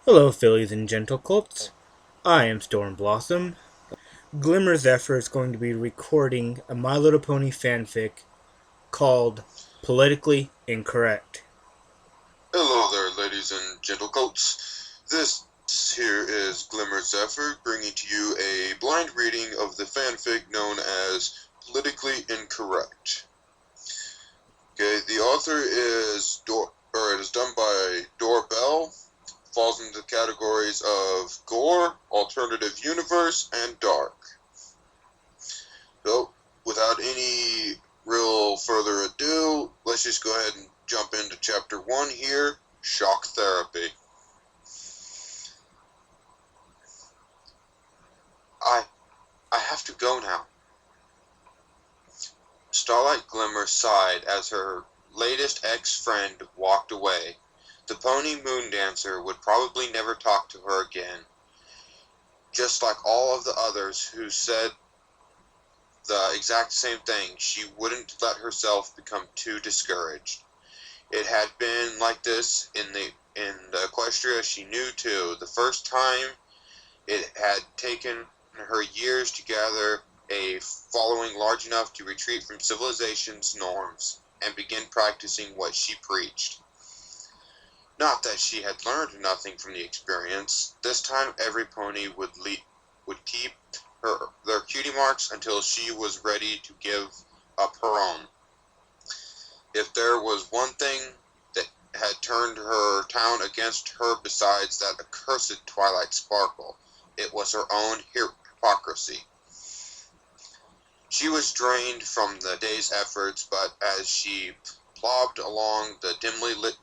Hello, fillies and gentle colts. I am Storm Blossom. Glimmer Zephyr is going to be recording a My Little Pony fanfic called Politically Incorrect. Hello there, ladies and gentlecoats. This here is Glimmer Zephyr bringing to you a blind reading of the fanfic known as Politically Incorrect. Okay, the author is it is done by Belle. Falls into the categories of gore, alternative universe, and dark. So, without any real further ado, let's just go ahead and jump into chapter 1 here, Shock Therapy. I have to go now. Starlight Glimmer sighed as her latest ex-friend walked away. The pony moon dancer would probably never talk to her again. Just like all of the others who said the exact same thing, she wouldn't let herself become too discouraged. It had been like this in the Equestria she knew too. The first time it had taken her years to gather a following large enough to retreat from civilization's norms and begin practicing what she preached. Not that she had learned nothing from the experience. This time every pony would keep their cutie marks until she was ready to give up her own. If there was one thing that had turned her town against her besides that accursed Twilight Sparkle, it was her own hypocrisy. She was drained from the day's efforts, but as she plodded along the dimly lit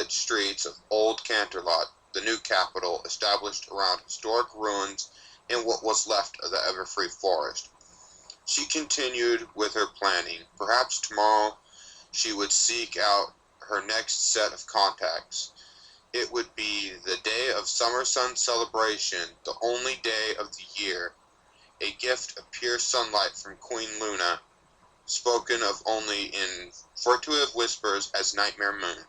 streets of Old Canterlot, the new capital established around historic ruins in what was left of the Everfree Forest, she continued with her planning. Perhaps tomorrow she would seek out her next set of contacts. It would be the day of Summer Sun celebration, the only day of the year, a gift of pure sunlight from Queen Luna, spoken of only in furtive whispers as Nightmare Moon.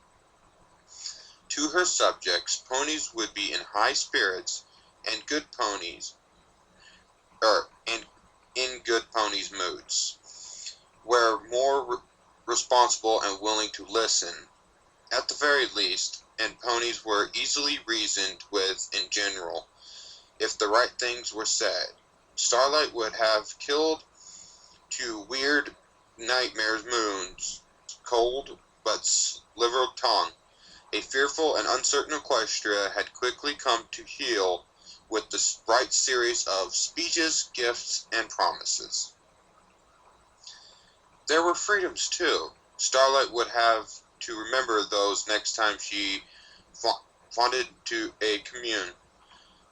To her subjects, ponies would be in high spirits and in good ponies' moods, were more responsible and willing to listen, at the very least, and ponies were easily reasoned with in general, if the right things were said. Starlight would have killed to weird nightmares moons, cold but liberal tongue. A fearful and uncertain Equestria had quickly come to heel with the right series of speeches, gifts, and promises. There were freedoms, too. Starlight would have to remember those next time she wanted to a commune.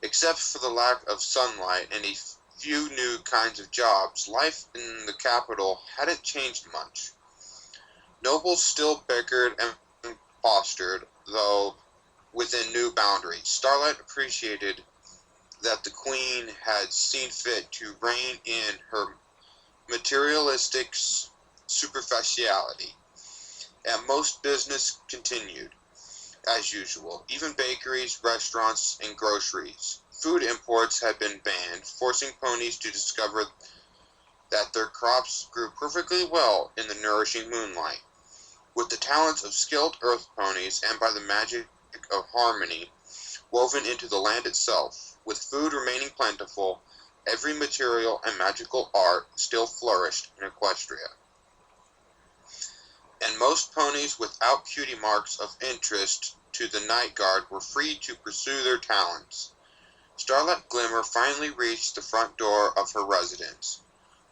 Except for the lack of sunlight and a few new kinds of jobs, life in the capital hadn't changed much. Nobles still bickered and postured, though within new boundaries. Starlight appreciated that the Queen had seen fit to rein in her materialistic superficiality, and most business continued as usual. Even bakeries, restaurants, and groceries. Food imports had been banned, forcing ponies to discover that their crops grew perfectly well in the nourishing moonlight. With the talents of skilled earth ponies and by the magic of harmony woven into the land itself, with food remaining plentiful, every material and magical art still flourished in Equestria. And most ponies without cutie marks of interest to the Night Guard were free to pursue their talents. Starlight Glimmer finally reached the front door of her residence.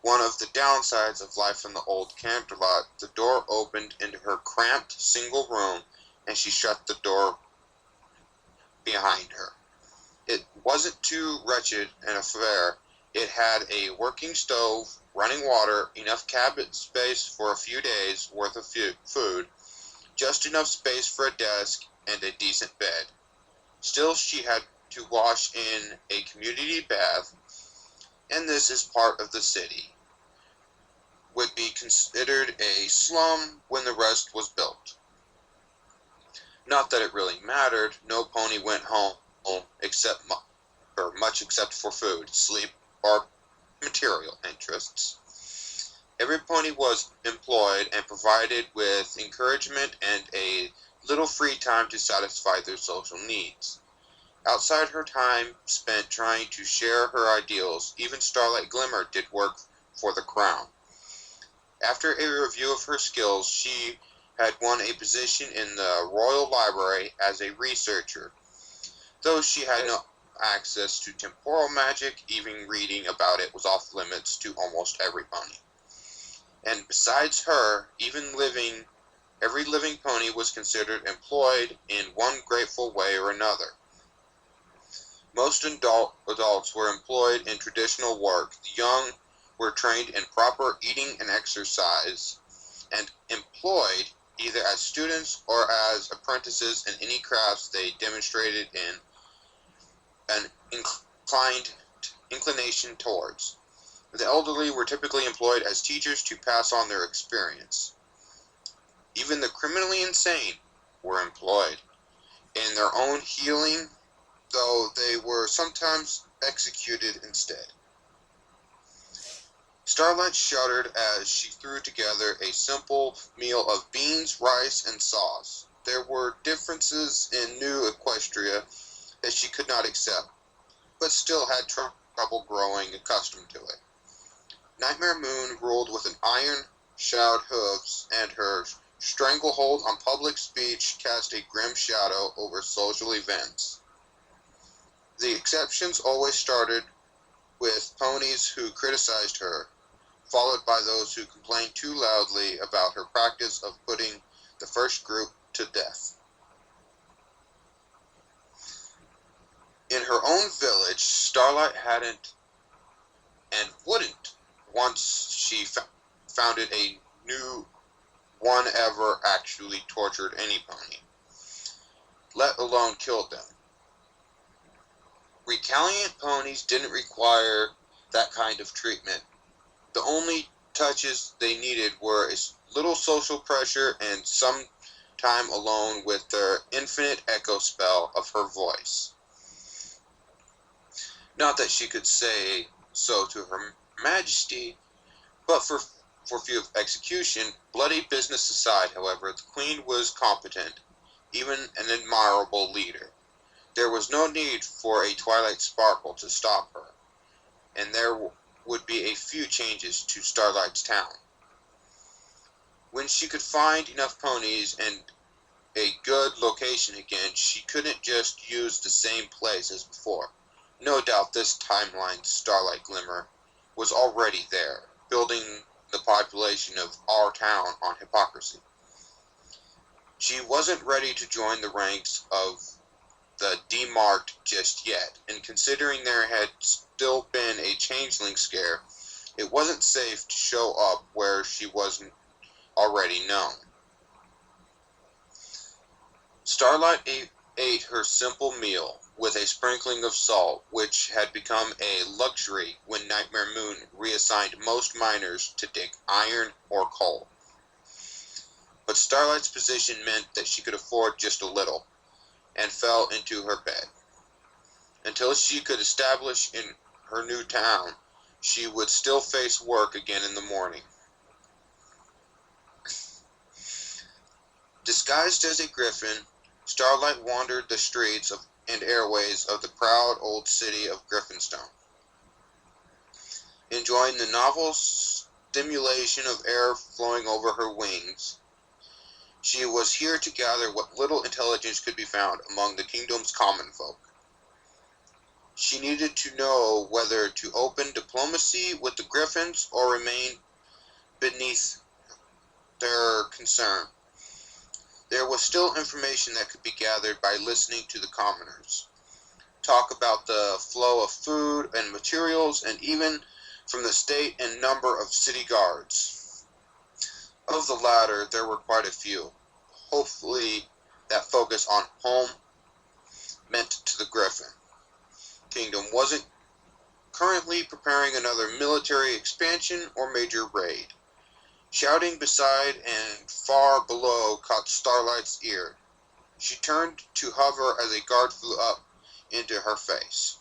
One of the downsides of life in the Old Canterlot, the door opened into her cramped single room, and she shut the door behind her. It wasn't too wretched an affair. It had a working stove, running water, enough cabinet space for a few days' worth of food, just enough space for a desk, and a decent bed. Still, she had to wash in a community bath, and this is part of the city. Would be considered a slum when the rest was built. Not that it really mattered. No pony went home much except for food, sleep, or material interests. Every pony was employed and provided with encouragement and a little free time to satisfy their social needs. Outside her time spent trying to share her ideals, even Starlight Glimmer did work for the crown. After a review of her skills, she had won a position in the Royal Library as a researcher. Though she had no access to temporal magic, even reading about it was off limits to almost every pony. And besides her, every living pony was considered employed in one grateful way or another. Most adults were employed in traditional work. The young were trained in proper eating and exercise, and employed either as students or as apprentices in any crafts they demonstrated an inclination towards. The elderly were typically employed as teachers to pass on their experience. Even the criminally insane were employed in their own healing, though they were sometimes executed instead. Starlight shuddered as she threw together a simple meal of beans, rice, and sauce. There were differences in New Equestria that she could not accept, but still had trouble growing accustomed to it. Nightmare Moon ruled with an iron-shod hooves, and her stranglehold on public speech cast a grim shadow over social events. The exceptions always started with ponies who criticized her, followed by those who complained too loudly about her practice of putting the first group to death. In her own village, Starlight hadn't and wouldn't, once she founded a new one ever actually tortured any pony, let alone killed them. Recalcitrant ponies didn't require that kind of treatment. The only touches they needed were a little social pressure and some time alone with their infinite echo spell of her voice. Not that she could say so to her Majesty, but for fear of execution, bloody business aside, however, the Queen was competent, even an admirable leader. There was no need for a Twilight Sparkle to stop her, and there would be a few changes to Starlight's town. When she could find enough ponies and a good location again, she couldn't just use the same place as before. No doubt this timeline Starlight Glimmer was already there, building the population of our town on hypocrisy. She wasn't ready to join the ranks of the demarked just yet, and considering there had still been a changeling scare, it wasn't safe to show up where she wasn't already known. Starlight ate her simple meal with a sprinkling of salt, which had become a luxury when Nightmare Moon reassigned most miners to dig iron or coal. But Starlight's position meant that she could afford just a little, and fell into her bed. Until she could establish in her new town, she would still face work again in the morning. Disguised as a griffin, Starlight wandered the streets and airways of the proud old city of Griffinstone, enjoying the novel stimulation of air flowing over her wings. She was here to gather what little intelligence could be found among the kingdom's common folk. She needed to know whether to open diplomacy with the Griffins or remain beneath their concern. There was still information that could be gathered by listening to the commoners talk about the flow of food and materials, and even from the state and number of city guards. Of the latter, there were quite a few. Hopefully, that focus on home meant to the Griffin Kingdom wasn't currently preparing another military expansion or major raid. Shouting beside and far below caught Starlight's ear. She turned to hover as a guard flew up, into her face.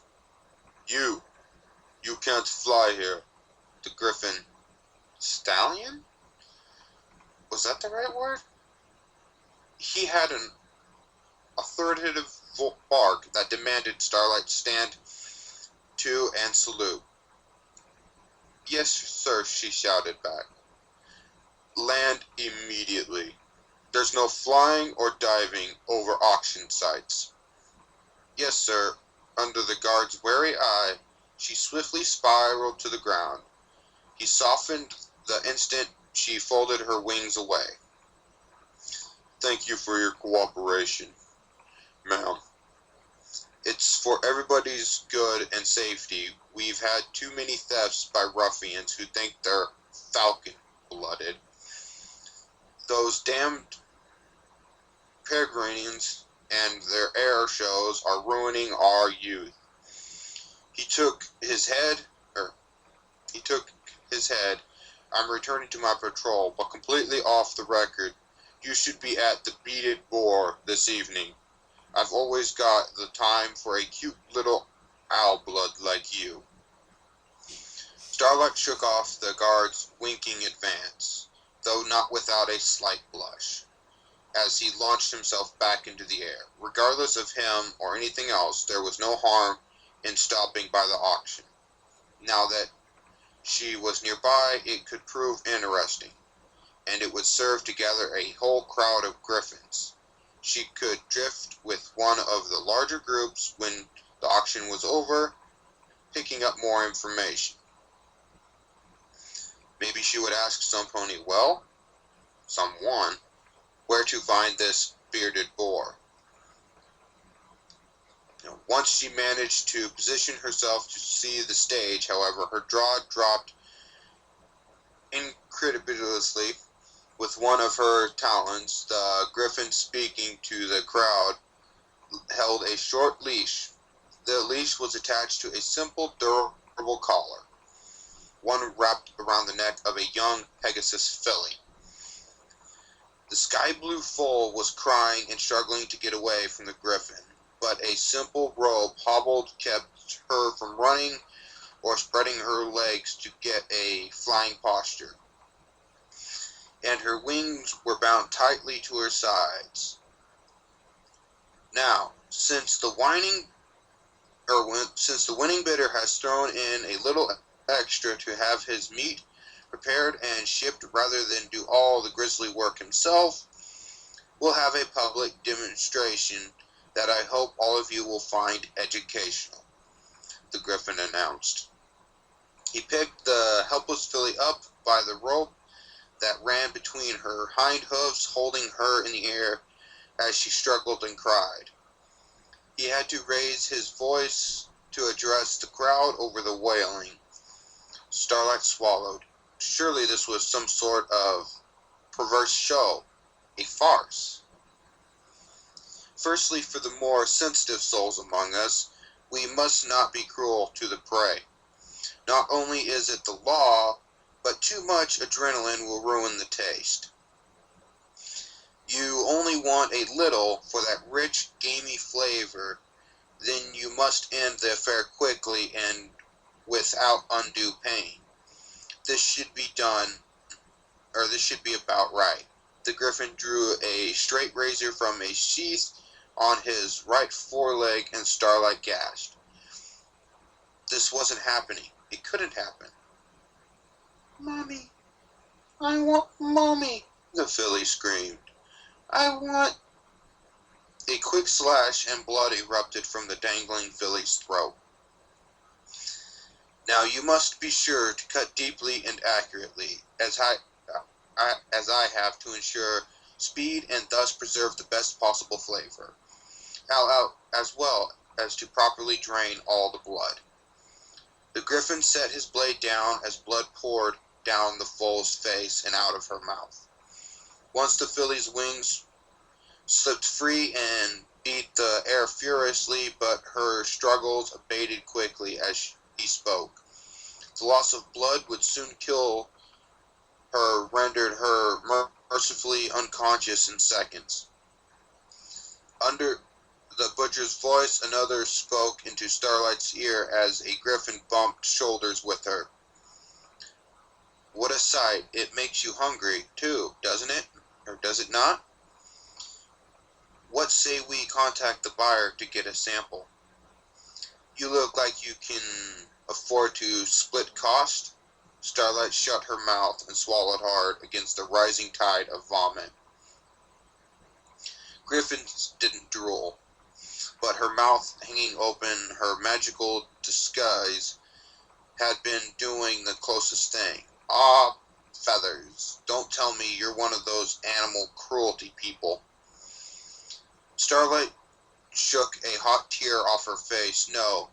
You can't fly here. The griffin stallion? Was that the right word? He had an authoritative bark that demanded Starlight stand to and salute. Yes, sir, she shouted back. Land immediately. There's no flying or diving over auction sites. Yes, sir. Under the guard's wary eye, she swiftly spiraled to the ground. He softened the instant she folded her wings away. Thank you for your cooperation, ma'am. It's for everybody's good and safety. We've had too many thefts by ruffians who think they're falcon-blooded. Those damned peregrines and their air shows are ruining our youth. He took his head. I'm returning to my patrol, but completely off the record. You should be at the Beaded Boar this evening. I've always got the time for a cute little owl blood like you. Starlight shook off the guard's winking advance, though not without a slight blush, as he launched himself back into the air. Regardless of him or anything else, there was no harm in stopping by the auction. Now that she was nearby, it could prove interesting, and it would serve to gather a whole crowd of griffins. She could drift with one of the larger groups when the auction was over, picking up more information. Maybe she would ask someone, where to find this bearded boar. Once she managed to position herself to see the stage, however, her jaw dropped incredulously. With one of her talons, the griffin, speaking to the crowd, held a short leash. The leash was attached to a simple, durable collar, one wrapped around the neck of a young Pegasus filly. The sky blue foal was crying and struggling to get away from the griffin, but a simple rope kept her from running or spreading her legs to get a flying posture, and her wings were bound tightly to her sides. Now, since the winning bidder has thrown in a little extra to have his meat prepared and shipped rather than do all the grisly work himself, we'll have a public demonstration that I hope all of you will find educational, the griffin announced. He picked the helpless filly up by the rope that ran between her hind hooves, holding her in the air as she struggled and cried. He had to raise his voice to address the crowd over the wailing. Starlight swallowed. Surely this was some sort of perverse show, a farce. Firstly, for the more sensitive souls among us, we must not be cruel to the prey. Not only is it the law, but too much adrenaline will ruin the taste. You only want a little for that rich, gamey flavor, then you must end the affair quickly and without undue pain. This should be about right. The griffin drew a straight razor from a sheath on his right foreleg, and Starlight gasped. This wasn't happening. It couldn't happen. Mommy, I want Mommy, the filly screamed. I want... A quick slash and blood erupted from the dangling filly's throat. Now you must be sure to cut deeply and accurately, as I have, to ensure speed and thus preserve the best possible flavor, as well as to properly drain all the blood. The griffin set his blade down as blood poured down the foal's face and out of her mouth. Once the filly's wings slipped free and beat the air furiously, but her struggles abated quickly as he spoke. The loss of blood would soon kill her, rendered her mercifully unconscious in seconds. Under the butcher's voice, another spoke into Starlight's ear as a griffin bumped shoulders with her. What a sight. It makes you hungry, too, doesn't it? Or does it not? What say we contact the buyer to get a sample? You look like you can afford to split cost. Starlight shut her mouth and swallowed hard against the rising tide of vomit. Griffins didn't drool, but her mouth hanging open, her magical disguise had been doing the closest thing. Ah, feathers, don't tell me you're one of those animal cruelty people. Starlight shook a hot tear off her face. No,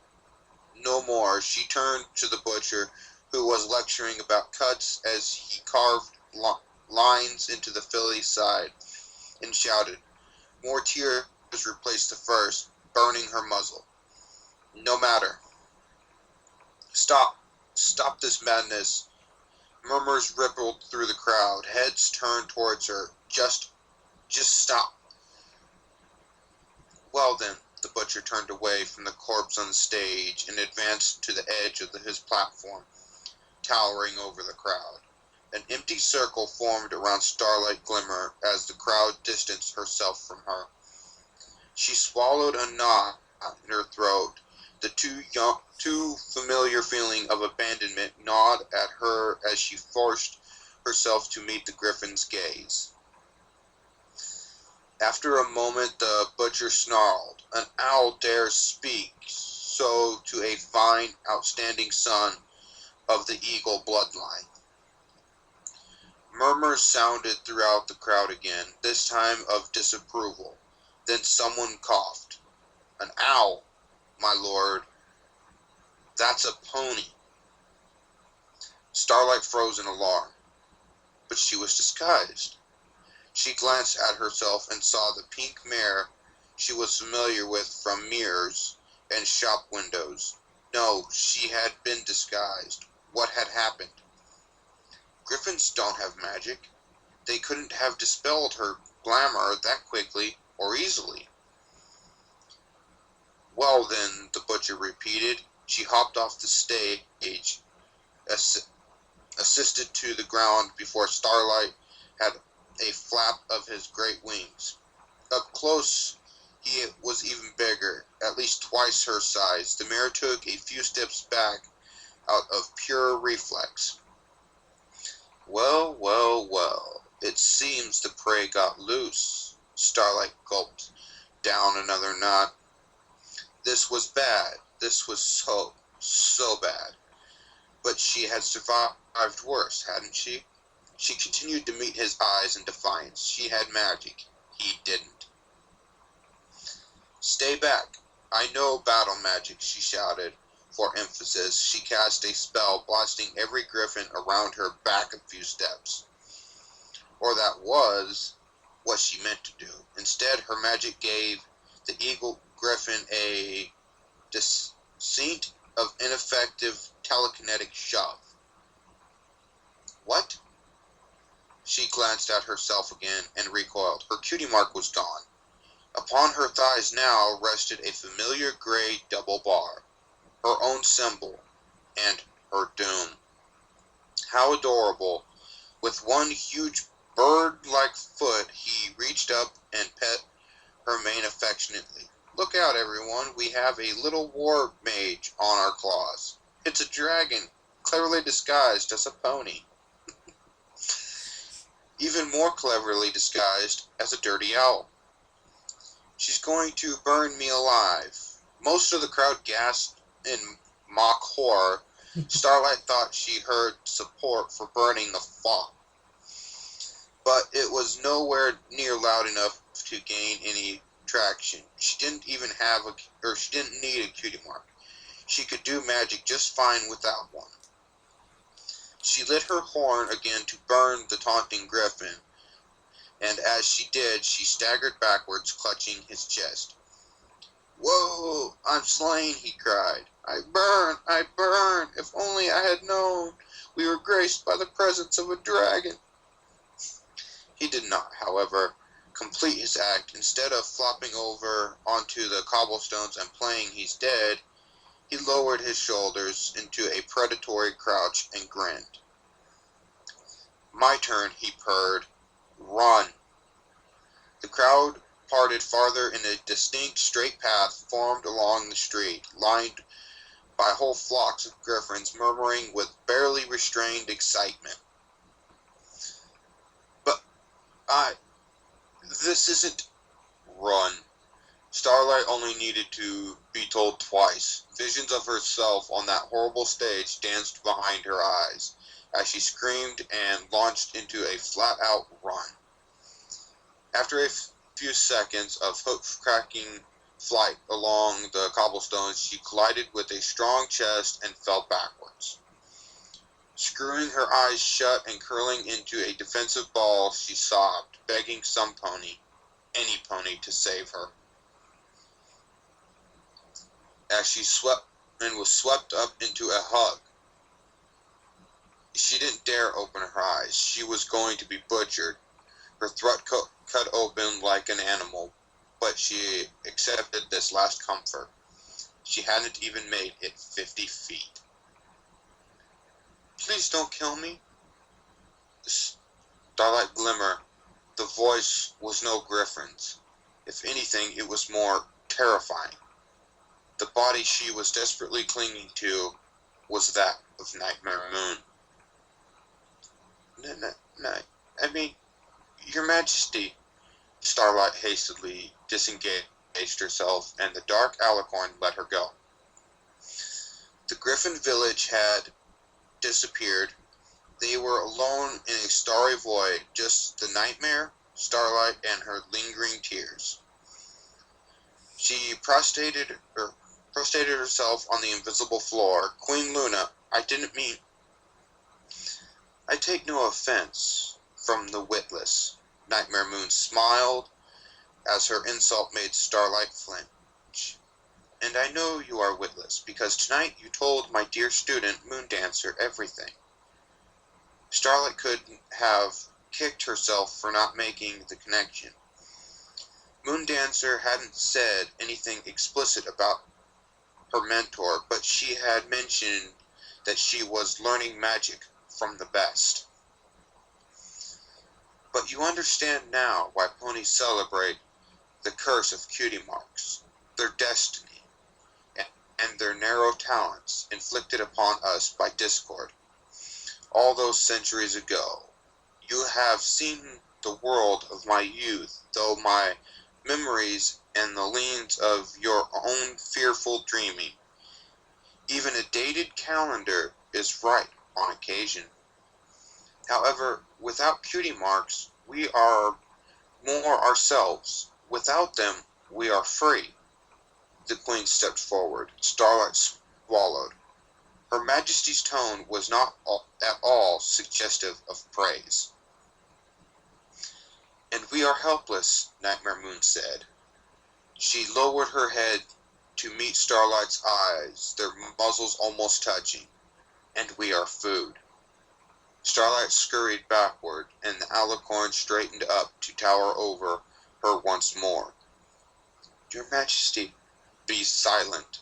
no more. She turned to the butcher, who was lecturing about cuts as he carved lines into the filly's side, and shouted. More tears replaced the first, burning her muzzle. No matter. Stop. Stop this madness. Murmurs rippled through the crowd. Heads turned towards her. Just stop. Well then, the butcher turned away from the corpse on the stage and advanced to the edge of his platform, towering over the crowd. An empty circle formed around Starlight Glimmer as the crowd distanced herself from her. She swallowed a knot in her throat. The too familiar feeling of abandonment gnawed at her as she forced herself to meet the griffin's gaze. After a moment, the butcher snarled, An owl dares speak so to a fine, outstanding son of the eagle bloodline. Murmurs sounded throughout the crowd again, this time of disapproval. Then someone coughed. An owl, my lord. That's a pony. Starlight froze in alarm, but she was disguised. She glanced at herself and saw the pink mare she was familiar with from mirrors and shop windows. No, she had been disguised. What had happened? Griffins don't have magic. They couldn't have dispelled her glamour that quickly or easily. Well then, the butcher repeated. She hopped off the stage, assisted to the ground before Starlight had a flap of his great wings. Up close, he was even bigger, at least twice her size. The mare took a few steps back out of pure reflex. Well, well, well, it seems the prey got loose. Starlight gulped down another knot. This was bad. This was so bad. But she had survived worse, hadn't she? She continued to meet his eyes in defiance. She had magic. He didn't. Stay back. I know battle magic, she shouted. For emphasis, she cast a spell, blasting every griffin around her back a few steps. Or that was what she meant to do. Instead, her magic gave the eagle griffin a descent of ineffective telekinetic shove. What? She glanced at herself again and recoiled. Her cutie mark was gone. Upon her thighs now rested a familiar gray double bar, her own symbol, and her doom. How adorable! With one huge bird-like foot, he reached up and pet her mane affectionately. Look out, everyone, we have a little war mage on our claws. It's a dragon, cleverly disguised as a pony. Even more cleverly disguised as a dirty owl. She's going to burn me alive. Most of the crowd gasped in mock horror. Starlight thought she heard support for burning the fop, but it was nowhere near loud enough to gain any traction. She didn't even she didn't need a cutie mark. She could do magic just fine without one. She lit her horn again to burn the taunting griffin, and as she did, she staggered backwards, clutching his chest. Whoa, I'm slain, he cried. I burn, if only I had known we were graced by the presence of a dragon. He did not, however, complete his act, instead of flopping over onto the cobblestones and playing he's dead, he lowered his shoulders into a predatory crouch and grinned. "My turn," he purred. "Run." The crowd parted farther in a distinct straight path formed along the street, lined by whole flocks of griffins murmuring with barely restrained excitement. "But this isn't—" "Run." Starlight only needed to be told twice. Visions of herself on that horrible stage danced behind her eyes as she screamed and launched into a flat-out run. After a few seconds of hoof-cracking flight along the cobblestones, she collided with a strong chest and fell backwards. Screwing her eyes shut and curling into a defensive ball, she sobbed, begging some pony, any pony, to save her. As she was swept up into a hug, she didn't dare open her eyes. She was going to be butchered, her throat cut open like an animal, but she accepted this last comfort. She hadn't even made it 50 feet. "Please don't kill me." Starlight Glimmer. The voice was no griffin's. If anything, it was more terrifying. The body she was desperately clinging to was that of Nightmare Moon. I mean, Your Majesty." Starlight hastily disengaged herself, and the dark alicorn let her go. The Griffin village had disappeared. They were alone in a starry void, just the Nightmare, Starlight, and her lingering tears. She prostrated herself on the invisible floor. "Queen Luna, I didn't mean—" "I take no offense from the witless." Nightmare Moon smiled as her insult made Starlight flinch. "And I know you are witless, because tonight you told my dear student, Moondancer, everything." Starlight could have kicked herself for not making the connection. Moondancer hadn't said anything explicit about her mentor, but she had mentioned that she was learning magic from the best. "But you understand now why ponies celebrate the curse of cutie marks, their destiny, and their narrow talents inflicted upon us by discord, all those centuries ago. You have seen the world of my youth, though my memories and the leans of your own fearful dreaming. Even a dated calendar is right on occasion. However, without cutie marks, we are more ourselves. Without them, we are free." The Queen stepped forward. Starlight swallowed. Her Majesty's tone was not at all suggestive of praise. "And we are helpless," Nightmare Moon said. She lowered her head to meet Starlight's eyes, their muzzles almost touching. "And we are food." Starlight scurried backward, and the alicorn straightened up to tower over her once more. "Your Majesty, be silent."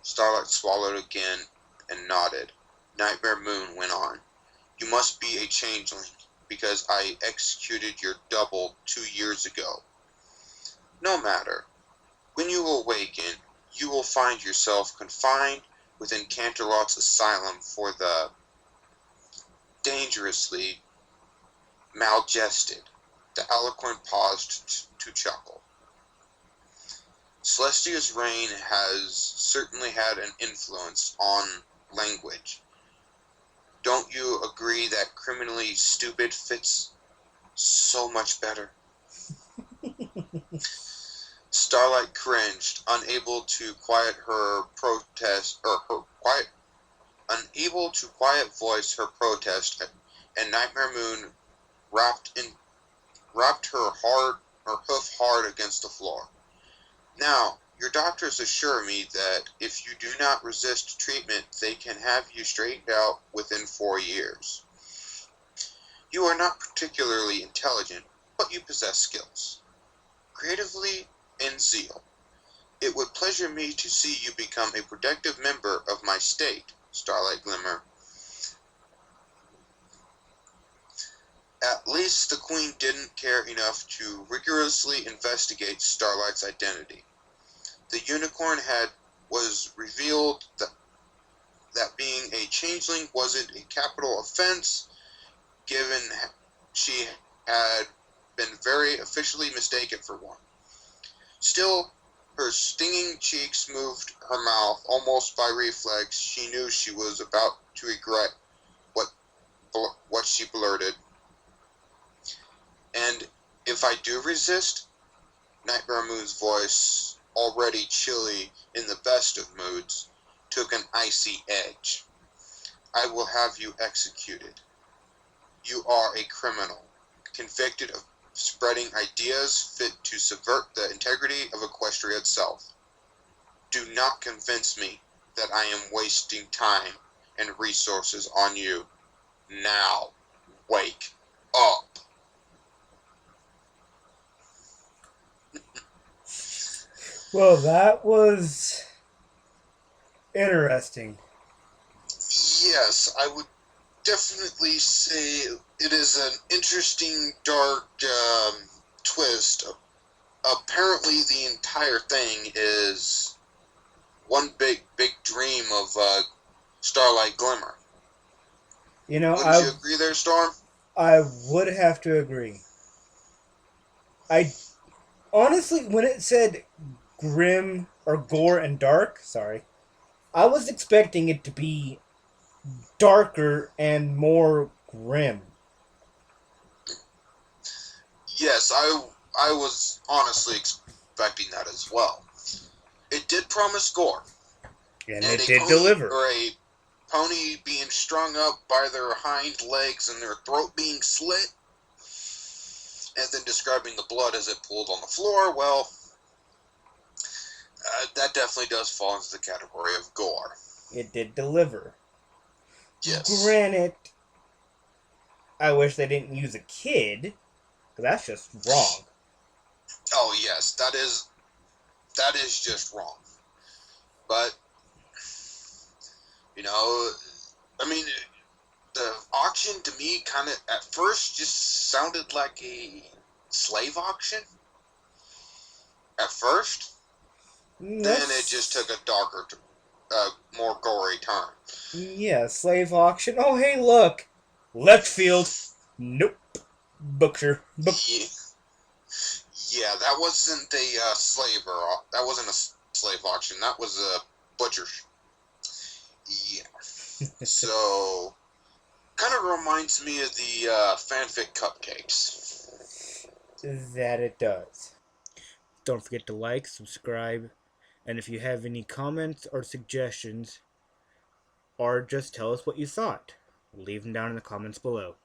Starlight swallowed again and nodded. Nightmare Moon went on. "You must be a changeling, because I executed your double 2 years ago. No matter. When you awaken, you will find yourself confined within Canterlot's asylum for the dangerously malgested." The alicorn paused to chuckle. "Celestia's reign has certainly had an influence on language. Don't you agree that criminally stupid fits so much better?" Starlight cringed, unable to quiet her protest, unable to quiet voice her protest, and Nightmare Moon rapped her hoof hard against the floor. "Now, your doctors assure me that if you do not resist treatment, they can have you straightened out within 4 years. You are not particularly intelligent, but you possess skills. creatively and zeal. It would pleasure me to see you become a productive member of my state, Starlight Glimmer. At least the Queen didn't care enough to rigorously investigate Starlight's identity. The unicorn was revealed that being a changeling wasn't a capital offense, given she had been very officially mistaken for one. Still, her stinging cheeks moved her mouth almost by reflex. She knew she was about to regret what she blurted. And if I do resist, Nightmare Moon's voice, already chilly in the best of moods, took an icy edge. I will have you executed. You are a criminal, convicted of spreading ideas fit to subvert the integrity of Equestria itself. Do not convince me that I am wasting time and resources on you. Now, wake up. Well, that was interesting. Yes, I would definitely say it is an interesting, dark twist. Apparently, the entire thing is one big dream of Starlight Glimmer. You know, Wouldn't you agree there, Storm? I would have to agree. I honestly, when it said grim or gore and dark, sorry, I was expecting it to be darker and more grim. Yes, I was honestly expecting that as well. It did promise gore, And and it did deliver. Or a pony being strung up by their hind legs and their throat being slit, and then describing the blood as it pooled on the floor. Well, that definitely does fall into the category of gore. It did deliver. Yes. Granted, I wish they didn't use a kid, because that's just wrong. Oh yes, that is just wrong. But you know, I mean, the auction to me kind of at first just sounded like a slave auction. At first, then it just took a darker, more gory turn. Yeah, slave auction. Oh, hey, look. Left field. Nope. Butcher. Yeah, that wasn't a that wasn't a slave auction. That was a butcher. Yeah. So, kind of reminds me of the fanfic cupcakes. That it does. Don't forget to like, subscribe, and if you have any comments or suggestions, or just tell us what you thought, leave them down in the comments below.